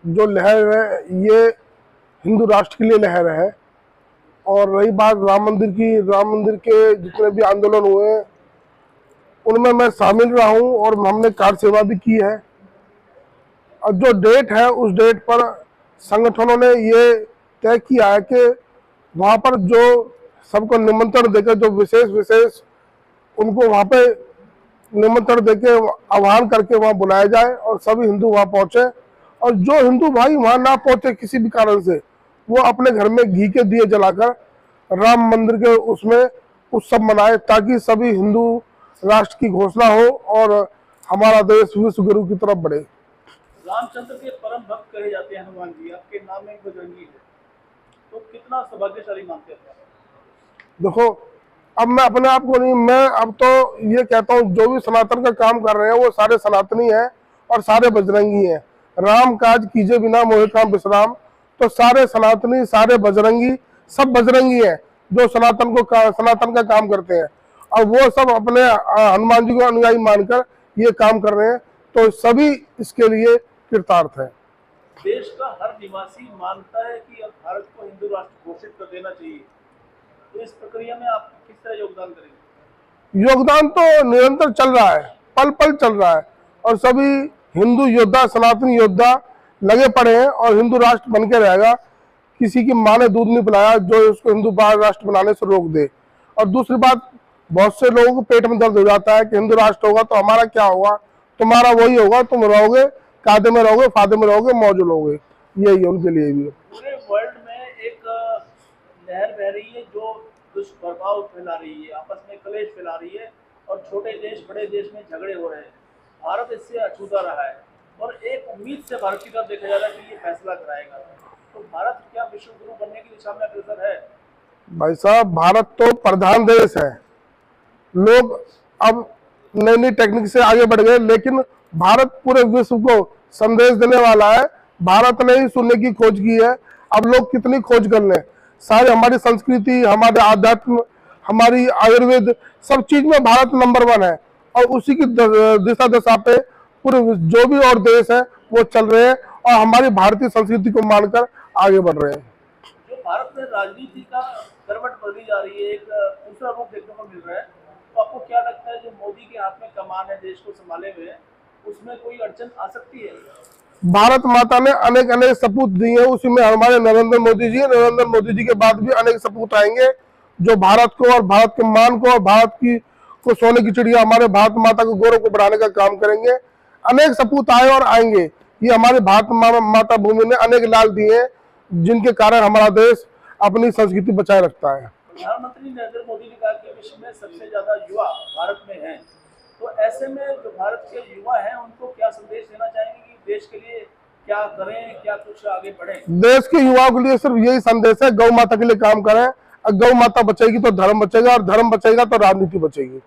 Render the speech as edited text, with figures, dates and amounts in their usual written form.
जो लहर है ये हिंदू राष्ट्र के लिए लहर है। और रही बात राम मंदिर की, राम मंदिर के जितने भी आंदोलन हुए उनमें मैं शामिल रहा हूँ और हमने कार सेवा भी की है। और जो डेट है उस डेट पर संगठनों ने ये तय किया है कि वहाँ पर जो सबको निमंत्रण देकर जो विशेष उनको वहाँ पे निमंत्रण देके आह्वान करके वहाँ बुलाया जाए और सभी हिंदू वहाँ पहुँचे। और जो हिंदू भाई वहाँ ना पहुँचे किसी भी कारण से, वो अपने घर में घी के दिए जलाकर राम मंदिर के उसमें उत्सव मनाए, ताकि सभी हिंदू राष्ट्र की घोषणा हो और हमारा देश विश्व गुरु की तरफ बढ़े। रामचंद्र के परम भक्त कहे जाते हैं हनुमान जी, आपके नाम में बजरंगी है, तो कितना सौभाग्यशाली मानते हैं? देखो, अब मैं अपने आप को नहीं, मैं अब तो ये कहता हूँ जो भी सनातन का काम कर रहे हैं वो सारे सनातनी हैं और सारे बजरंगी हैं। राम काज कीजे बिना मोहि काम विश्राम, तो सारे सनातनी सारे बजरंगी सब बजरंगी हैं जो सनातन का काम करते हैं। और वो सब अपने हनुमान जी को अनुयायी मानकर ये काम कर रहे हैं, तो सभी इसके लिए कृतार्थ है। देश का हर निवासी मानता है कि अब भारत को हिंदू राष्ट्र घोषित कर देना चाहिए, तो इस प्रक्रिया में आप किस तरह योगदान करेंगे? योगदान तो निरंतर चल रहा है, पल पल चल रहा है, और सभी हिंदू योद्धा सनातनी योद्धा लगे पड़े हैं और हिंदू राष्ट्र बन के रहेगा। किसी की माँ ने दूध नहीं पिलाया जो उसको हिंदू राष्ट्र बनाने से रोक दे। और दूसरी बात, बहुत से लोगों को पेट में दर्द हो जाता है कि हिंदू राष्ट्र होगा तो हमारा क्या होगा, तुम्हारा वही होगा, तुम रहोगे कायदे में रहोगे, फायदे में रहोगे, मौज लोगे। यही है उनके लिए भी। पूरे वर्ल्ड में एक लहर बह रही है जो दुष्प्रभाव फैला रही है, आपस में कलेश फैला रही है और छोटे देश बड़े देश में झगड़े हो रहे हैं। भारत इससे अछूता रहा है और एक उम्मीद से भारत की तरफ देखा जा रहा है कि ये फैसला कराएगा। तो भारत क्या विश्व गुरु बनने की दिशा में अग्रसर है? भाई साहब, भारत तो प्रधान देश है। लोग अब नई नई टेक्निक से आगे बढ़ गए, लेकिन भारत पूरे विश्व को संदेश देने वाला है। भारत ने ही शून्य की खोज की है, अब लोग कितनी खोज कर लें। सारी हमारी संस्कृति, हमारे आध्यात्म, हमारी आयुर्वेद, सब चीज में भारत नंबर 1 है। और उसी की दिशा दशा पे पूरे जो भी और देश है वो चल रहे हैं और हमारी भारतीय संस्कृति को मानकर आगे बढ़ रहे हैं। जो भारत में राजनीति का करवट बदली जा रही है, एक दूसरा रूप देखने को मिल रहा है, तो आपको क्या लगता है जो मोदी के हाथ में कमान है देश को संभाले हुए, उसमें कोई अड़चन आ सकती है? भारत माता ने अनेक अनेक सपूत दिए हैं, उसी में हमारे नरेंद्र मोदी जी, नरेंद्र मोदी जी के बाद भी अनेक सपूत आएंगे जो भारत को और भारत के मान को और भारत की को सोने की चिड़िया, हमारे भारत माता के गौरव को बढ़ाने का काम करेंगे। अनेक सपूत आए और आएंगे। ये हमारे भारत माता भूमि ने अनेक लाल दिए हैं, जिनके कारण हमारा देश अपनी संस्कृति बचाए रखता है। प्रधानमंत्री नरेंद्र मोदी ने कहा कि विश्व में सबसे ज्यादा युवा भारत में हैं, तो ऐसे में जो भारत के युवा हैं उनको क्या संदेश देना चाहेंगे कि देश के लिए क्या करें, क्या कुछ आगे बढ़े? देश के युवाओं के लिए सिर्फ यही संदेश है, गौ माता के लिए काम करें। गौ माता बचेगी तो धर्म बचेगा और धर्म बचेगा तो राजनीति बचेगी।